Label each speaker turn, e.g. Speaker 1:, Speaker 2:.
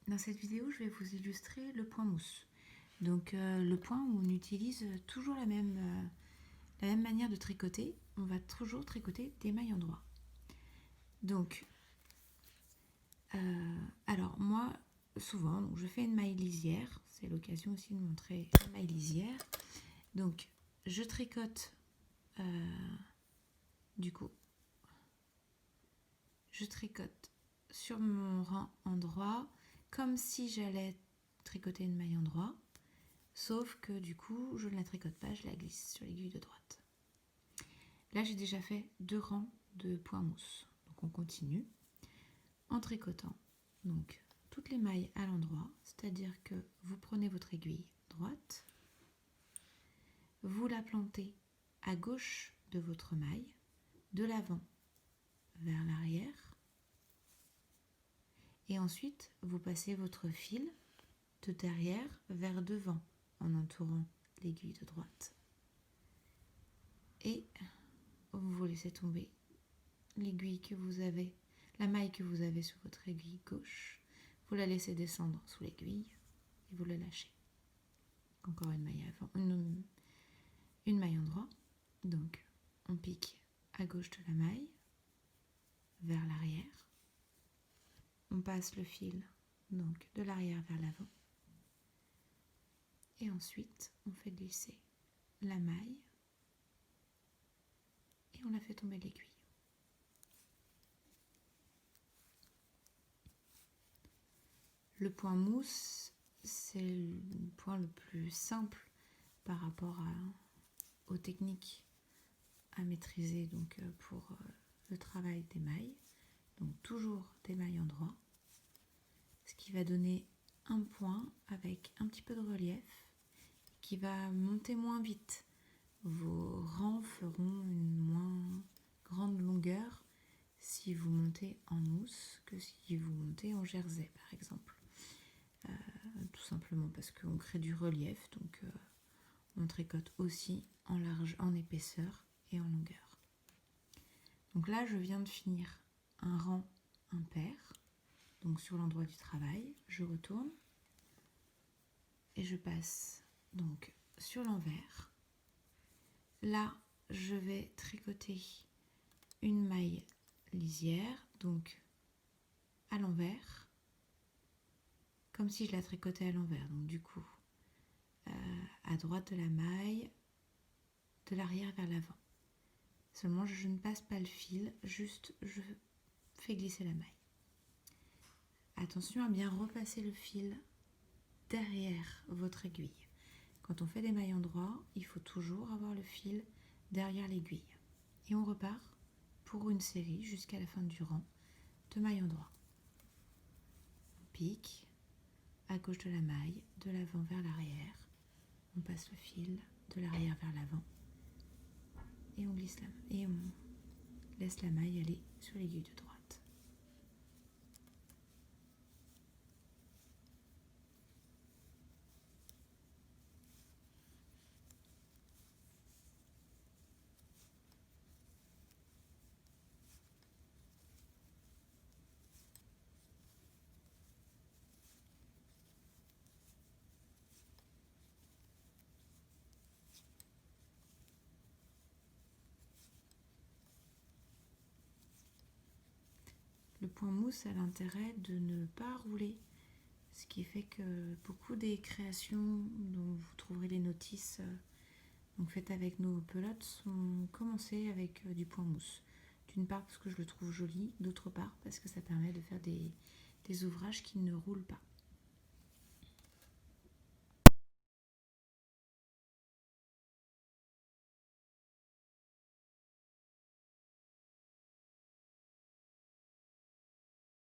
Speaker 1: Dans cette vidéo, je vais vous illustrer le point mousse. Donc le point où on utilise toujours la même manière de tricoter. On va toujours tricoter des mailles endroits. Donc, alors moi, souvent, donc, je fais une maille lisière. C'est l'occasion aussi de montrer la maille lisière. Donc, je tricote, du coup, je tricote sur mon rang endroit comme si j'allais tricoter une maille endroit. Sauf que du coup, je ne la tricote pas, je la glisse sur l'aiguille de droite. Là, j'ai déjà fait 2 rangs de point mousse. Donc on continue en tricotant donc toutes les mailles à l'endroit, c'est-à-dire que vous prenez votre aiguille droite, vous la plantez à gauche de votre maille, de l'avant vers l'arrière, et ensuite vous passez votre fil de derrière vers devant en entourant l'aiguille de droite. Et vous laissez tomber l'aiguille que vous avez, la maille que vous avez sur votre aiguille gauche. Vous la laissez descendre sous l'aiguille et vous la lâchez. Encore une maille avant, une maille endroit. Donc on pique à gauche de la maille vers l'arrière. On passe le fil donc de l'arrière vers l'avant. Et ensuite on fait glisser la maille et on la fait tomber de l'aiguille. Le point mousse, c'est le point le plus simple par rapport aux techniques à maîtriser donc, pour le travail des mailles. Donc toujours des mailles endroit, ce qui va donner un point avec un petit peu de relief qui va monter moins vite. Vos rangs feront une moins grande longueur si vous montez en mousse que si vous montez en jersey par exemple. Tout simplement parce qu'on crée du relief, donc on tricote aussi en large, en épaisseur et en longueur. Donc là, je viens de finir un rang impair, donc sur l'endroit du travail, je retourne et je passe donc sur l'envers. Là, je vais tricoter une maille lisière, donc à l'envers, comme si je la tricotais à l'envers. Donc du coup, à droite de la maille, de l'arrière vers l'avant. Seulement, je ne passe pas le fil, juste je fais glisser la maille. Attention à bien repasser le fil derrière votre aiguille. Quand on fait des mailles endroits, il faut toujours avoir le fil derrière l'aiguille. Et on repart pour une série jusqu'à la fin du rang de mailles endroits. On pique à gauche de la maille, de l'avant vers l'arrière. On passe le fil de l'arrière vers l'avant. Et on glisse et on laisse la maille aller sur l'aiguille de droite. Le point mousse a l'intérêt de ne pas rouler, ce qui fait que beaucoup des créations dont vous trouverez les notices donc faites avec nos pelotes sont commencées avec du point mousse. D'une part parce que je le trouve joli, d'autre part parce que ça permet de faire des ouvrages qui ne roulent pas.